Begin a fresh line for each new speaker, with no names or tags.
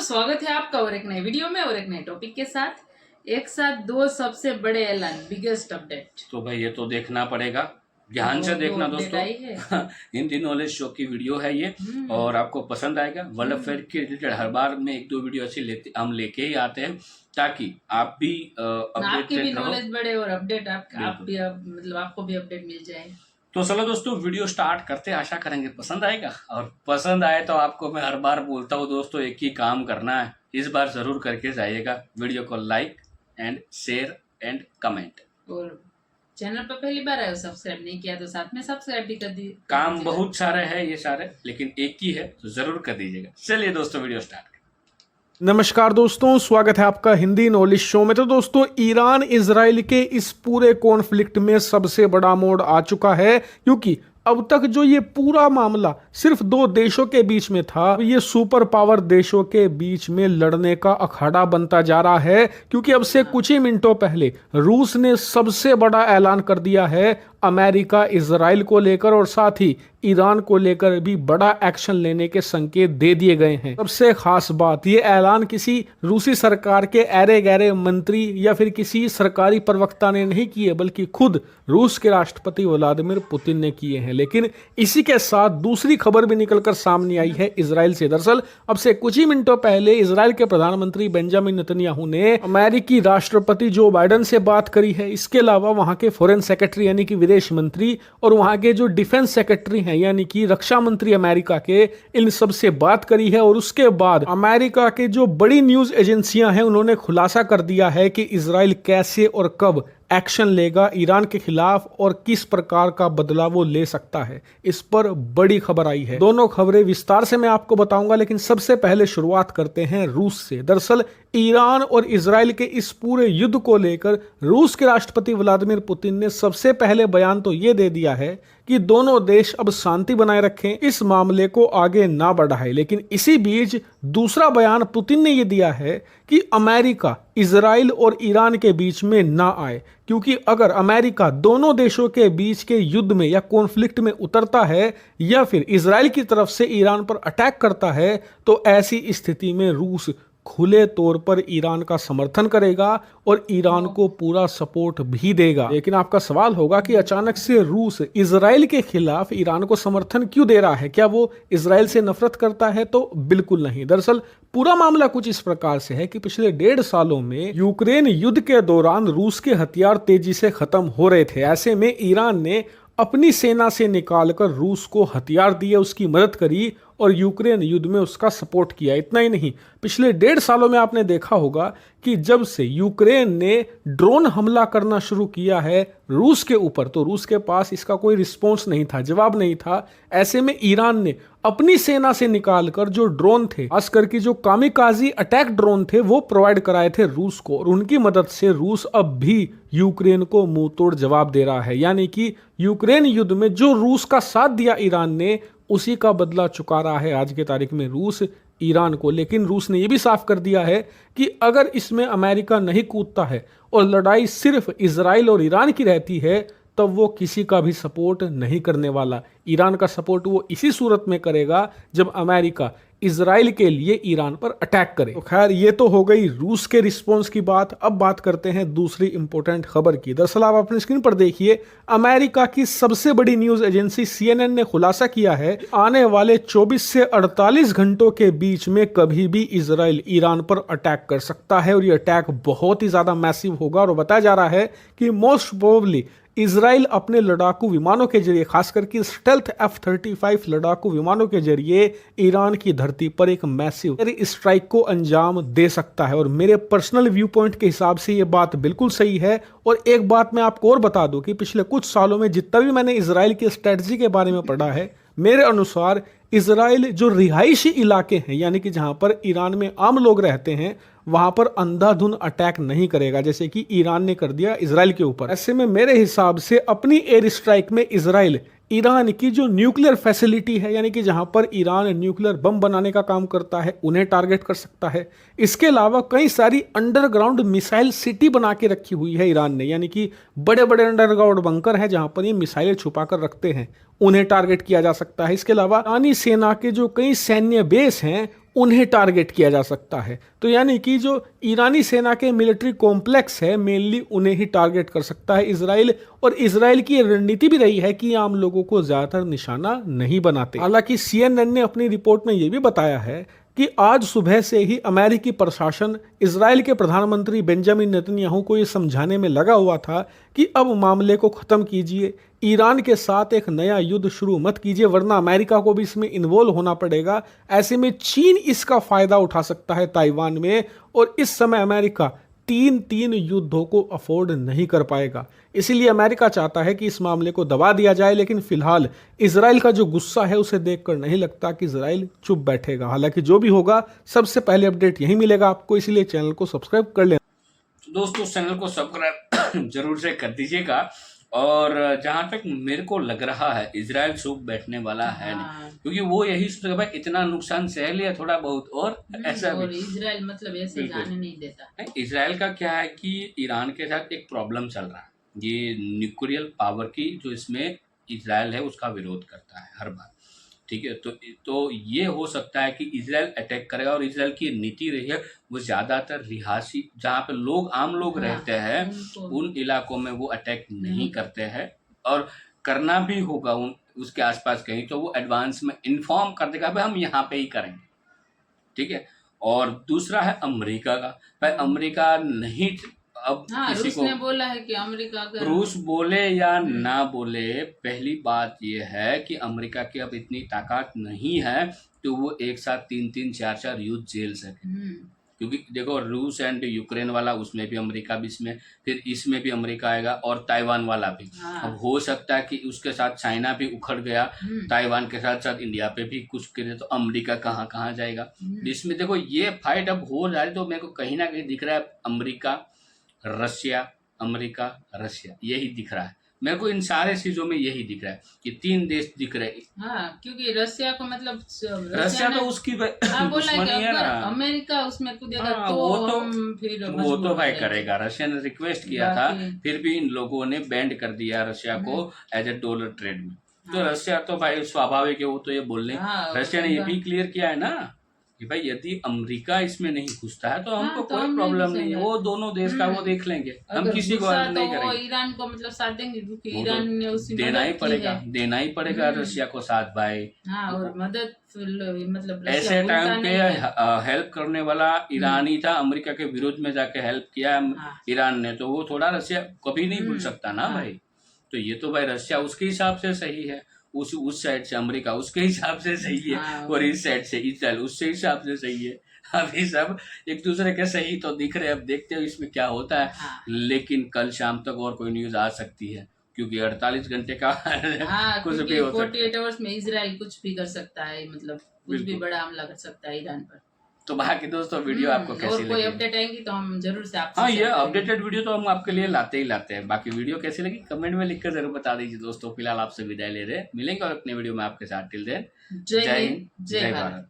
स्वागत है आपका और एक नए वीडियो में और एक नए टॉपिक के साथ। एक साथ दो सबसे बड़े ऐलान, बिगेस्ट अपडेट।
तो भाई ये तो देखना पड़ेगा, ध्यान से देखना दोस्तों। हिंदी नॉलेज शो की वीडियो है ये और आपको पसंद आएगा। वर्ल्ड अफेयर के रिलेटेड हर बार में एक दो वीडियो ऐसी हम लेके ही आते हैं ताकि आप भी
आपकी भी नॉलेज बढ़े और अपडेट आप भी मतलब आपको भी अपडेट मिल जाए।
तो चलो दोस्तों वीडियो स्टार्ट करते हैं, आशा करेंगे पसंद आएगा। और पसंद आए तो आपको मैं हर बार बोलता हूँ दोस्तों, एक ही काम करना है, इस बार जरूर करके जाइएगा। वीडियो को like and share and comment.
और चैनल पर पहली बार आए, सब्सक्राइब नहीं किया तो साथ में सब्सक्राइब भी कर दी।
काम बहुत सारे हैं ये सारे, लेकिन एक ही है तो जरूर कर दीजिएगा। चलिए दोस्तों वीडियो स्टार्ट।
नमस्कार दोस्तों, स्वागत है आपका हिंदी नॉलेज शो में। तो दोस्तों, ईरान इजराइल के इस पूरे कॉन्फ्लिक्ट में सबसे बड़ा मोड़ आ चुका है, क्योंकि अब तक जो ये पूरा मामला सिर्फ दो देशों के बीच में था, ये सुपर पावर देशों के बीच में लड़ने का अखाड़ा बनता जा रहा है। क्योंकि अब से कुछ ही मिनटों पहले रूस ने सबसे बड़ा ऐलान कर दिया है अमेरिका इजराइल को लेकर, और साथ ही ईरान को लेकर भी बड़ा एक्शन लेने के संकेत दे दिए गए हैं। सबसे खास बात, ये ऐलान किसी रूसी सरकार के ऐरे गैरे मंत्री या फिर किसी सरकारी प्रवक्ता ने नहीं किए, बल्कि खुद रूस के राष्ट्रपति व्लादिमीर पुतिन ने किए हैं। लेकिन इसी के साथ दूसरी खबर भी निकलकर सामने आई है इजराइल से। दरअसल अब से कुछ ही मिनटों पहले इजराइल के प्रधानमंत्री बेंजामिन नेतन्याहू ने अमेरिकी राष्ट्रपति जो बाइडेन से बात करी है। इसके अलावा वहां के फॉरेन सेक्रेटरी यानी कि विदेश मंत्री और वहां के जो डिफेंस सेक्रेटरी हैं यानी कि रक्षा मंत्री अमेरिका के, इन सब से बात करी है। और उसके बाद अमेरिका के जो बड़ी न्यूज एजेंसियां हैं उन्होंने खुलासा कर दिया है कि इजराइल कैसे और कब एक्शन लेगा ईरान के खिलाफ और किस प्रकार का बदलाव वो ले सकता है। इस पर बड़ी खबर आई है। दोनों खबरें विस्तार से मैं आपको बताऊंगा, लेकिन सबसे पहले शुरुआत करते हैं रूस से। दरअसल ईरान और इजराइल के इस पूरे युद्ध को लेकर रूस के राष्ट्रपति व्लादिमीर पुतिन ने सबसे पहले बयान तो ये दे दिया है कि दोनों देश अब शांति बनाए रखें, इस मामले को आगे ना बढ़ाएं। लेकिन इसी बीच दूसरा बयान पुतिन ने यह दिया है कि अमेरिका इजराइल और ईरान के बीच में ना आए, क्योंकि अगर अमेरिका दोनों देशों के बीच के युद्ध में या कॉन्फ्लिक्ट में उतरता है या फिर इजराइल की तरफ से ईरान पर अटैक करता है, तो ऐसी स्थिति में रूस खुले तौर पर ईरान का समर्थन करेगा और ईरान को पूरा सपोर्ट भी देगा। लेकिन आपका सवाल होगा कि अचानक से रूस इजराइल के खिलाफ ईरान को समर्थन क्यों दे रहा है? क्या वो इजराइल से नफरत करता है? तो बिल्कुल नहीं। दरअसल पूरा मामला कुछ इस प्रकार से है कि पिछले 1.5 सालों में यूक्रेन युद्ध के दौरान रूस के हथियार तेजी से खत्म हो रहे थे। ऐसे में ईरान ने अपनी सेना से निकालकर रूस को हथियार दिए, उसकी मदद करी और यूक्रेन युद्ध में उसका सपोर्ट किया। इतना ही नहीं, पिछले 1.5 सालों में आपने देखा होगा कि जब से यूक्रेन ने ड्रोन हमला करना शुरू किया है रूस के ऊपर, तो रूस के पास इसका कोई रिस्पॉन्स नहीं था, जवाब नहीं था। ऐसे में ईरान ने अपनी सेना से निकालकर जो ड्रोन थे, खासकर की जो कामिकाजी अटैक ड्रोन थे, वो प्रोवाइड कराए थे रूस को, और उनकी मदद से रूस अब भी यूक्रेन को मुंह तोड़ जवाब दे रहा है। यानी कि यूक्रेन युद्ध में जो रूस का साथ दिया ईरान ने, उसी का बदला चुका रहा है आज की तारीख में रूस ईरान को। लेकिन रूस ने यह भी साफ कर दिया है कि अगर इसमें अमेरिका नहीं कूदता है और लड़ाई सिर्फ इजराइल और ईरान की रहती है, तब वो किसी का भी सपोर्ट नहीं करने वाला। ईरान का सपोर्ट वो इसी सूरत में करेगा जब अमेरिका इजराइल के लिए ईरान पर अटैक करे। तो खैर, ये तो हो गई रूस के रिस्पॉन्स की बात। अब बात करते हैं दूसरी इंपॉर्टेंट खबर की। दरअसल आप अपनी स्क्रीन पर देखिए, अमेरिका की सबसे बड़ी न्यूज एजेंसी CNN ने खुलासा किया है आने वाले 24 से 48 घंटों के बीच में कभी भी इजराइल ईरान पर अटैक कर सकता है, और ये अटैक बहुत ही ज्यादा मैसिव होगा। और बताया जा रहा है कि मोस्ट प्रोबेबली इजराइल अपने लड़ाकू विमानों के जरिए, खासकर कि स्टेल्थ F-35 लड़ाकू विमानों के जरिए ईरान की धरती पर एक मैसिव स्ट्राइक को अंजाम दे सकता है। और मेरे पर्सनल व्यू पॉइंट के हिसाब से ये बात बिल्कुल सही है। और एक बात मैं आपको और बता दूं कि पिछले कुछ सालों में जितना भी मैंने इजराइल की स्ट्रेटजी के बारे में पढ़ा है, मेरे अनुसार इजराइल जो रिहायशी इलाके हैं, यानी कि जहां पर ईरान में आम लोग रहते हैं, वहां पर अंधाधुंध अटैक नहीं करेगा, जैसे कि ईरान ने कर दिया इजराइल के ऊपर। ऐसे में मेरे हिसाब से अपनी एयर स्ट्राइक में इजराइल ईरान की जो न्यूक्लियर फैसिलिटी है, यानी कि जहां पर ईरान न्यूक्लियर बम बनाने का काम करता है, उन्हें टारगेट कर सकता है। इसके अलावा कई सारी अंडरग्राउंड मिसाइल सिटी बना के रखी हुई है ईरान ने, यानी कि बड़े बड़े अंडरग्राउंड बंकर हैं जहां पर ये मिसाइलें छुपा कर रखते हैं, उन्हें टारगेट किया जा सकता है। इसके अलावा ईरानी सेना के जो कई सैन्य बेस हैं उन्हें टारगेट किया जा सकता है। तो यानी कि जो ईरानी सेना के मिलिट्री कॉम्प्लेक्स है मेनली उन्हें ही टारगेट कर सकता है इजराइल। और इजराइल की रणनीति भी रही है कि आम लोगों को ज़्यादातर निशाना नहीं बनाते। हालांकि CNN ने अपनी रिपोर्ट में ये भी बताया है कि आज सुबह से ही अमेरिकी प्रशासन इजराइल के प्रधानमंत्री बेंजामिन नेतन्याहू को ये समझाने में लगा हुआ था कि अब मामले को ख़त्म कीजिए, ईरान के साथ एक नया युद्ध शुरू मत कीजिए वरना अमेरिका को भी इसमें इन्वॉल्व होना पड़ेगा। ऐसे में चीन इसका फ़ायदा उठा सकता है ताइवान में, और इस समय अमेरिका तीन युद्धों को अफोर्ड नहीं कर पाएगा। इसीलिए अमेरिका चाहता है कि इस मामले को दबा दिया जाए, लेकिन फिलहाल इजराइल का जो गुस्सा है उसे देखकर नहीं लगता कि इजराइल चुप बैठेगा। हालांकि जो भी होगा सबसे पहले अपडेट यही मिलेगा आपको, इसलिए चैनल को सब्सक्राइब कर लेना।
तो दोस्तों चैनल को सब्सक्राइब जरूर से कर दीजिएगा। और जहां तक मेरे को लग रहा है इजराइल चुप बैठने वाला है नहीं, क्योंकि वो यही सोचेगा भाई इतना नुकसान सह लिया थोड़ा बहुत और ऐसा
और
भी
इजराइल मतलब ऐसे जाने नहीं देता।
इजराइल का क्या है कि ईरान के साथ एक प्रॉब्लम चल रहा है, ये न्यूक्लियर पावर की जो इसमें इजराइल है उसका विरोध करता है हर बार, ठीक है। तो ये हो सकता है कि इजराइल अटैक करेगा। और इजराइल की नीति रही है वो ज़्यादातर रिहायशी जहाँ पे लोग आम लोग रहते हैं उन इलाकों में वो अटैक नहीं करते हैं, और करना भी होगा उसके आसपास कहीं तो वो एडवांस में इन्फॉर्म कर देगा भाई हम यहाँ पे ही करेंगे, ठीक है। और दूसरा है अमेरिका का, भाई अमेरिका नहीं अब किसी को
ने बोला है कि अमेरिका अगर
रूस बोले या ना बोले, पहली बात यह है कि अमेरिका की अब इतनी ताकत नहीं है तो वो एक साथ 3-4 युद्ध झेल सके। क्योंकि देखो रूस एंड यूक्रेन वाला उसमें भी अमेरिका भी इसमें, फिर इसमें भी अमेरिका आएगा और ताइवान वाला भी। अब हो सकता है कि उसके साथ चाइना भी उखड़ गया, ताइवान के साथ साथ इंडिया पे भी कुछ करे तो अमेरिका कहाँ कहाँ जाएगा। इसमें देखो ये फाइट अब हो रहा है तो मेरे को कहीं ना कहीं दिख रहा है अमेरिका रशिया अमेरिका रशिया यही दिख रहा है मेरे को, इन सारे चीजों में यही दिख रहा है कि 3 देश दिख रहे हैं।
हाँ, क्योंकि रशिया को मतलब
रशिया तो उसकी दुश्मनी है ना,
अमेरिका उसमें कूदेगा तो
वो तो भाई करेगा। रशिया ने रिक्वेस्ट किया था फिर भी इन लोगों ने बैंड कर दिया रशिया को एज ए डॉलर ट्रेड में। तो रशिया तो भाई स्वाभाविक है वो तो ये बोलने, रशिया ने ये भी क्लियर किया है ना कि भाई यदि अमेरिका इसमें नहीं घुसता है तो हमको कोई प्रॉब्लम नहीं है, वो दोनों देश का वो देख लेंगे, हम किसी को नहीं करेंगे।
ईरान को मतलब साथ देंगे क्योंकि ईरान ने उसी
देना ही पड़ेगा रशिया को साथ भाई।
और मदद मतलब
ऐसे टाइम पे हेल्प करने वाला ईरान ही था, अमेरिका के विरोध में जाके हेल्प किया ईरान ने, तो वो थोड़ा रशिया कभी नहीं भूल सकता ना भाई। तो ये तो भाई रशिया उसके हिसाब से सही है, उस साइड से अमेरिका उसके हिसाब से सही है, और इस साइड से इजराइल उससे हिसाब से सही है। अभी सब एक दूसरे के सही तो दिख रहे हैं, अब देखते हो इसमें क्या होता है। लेकिन कल शाम तक और कोई न्यूज आ सकती है क्योंकि 48 घंटे का कुछ भी हो सकता है।
48 आवर्स में इजराइल कुछ भी कर सकता है, मतलब कुछ भी बड़ा हमला कर सकता है ईरान पर।
तो बाकी दोस्तों वीडियो आपको कैसी लगी?
कोई अपडेट आएगी तो हम जरूर से आपसे
ये अपडेटेड वीडियो तो हम आपके लिए लाते ही लाते हैं। बाकी वीडियो कैसी लगी कमेंट में लिखकर जरूर बता दीजिए दोस्तों। फिलहाल आपसे विदाई ले रहे हैं, मिलेंगे और अपने वीडियो में आपके साथ। टिल देन जय हिंद जय भारत।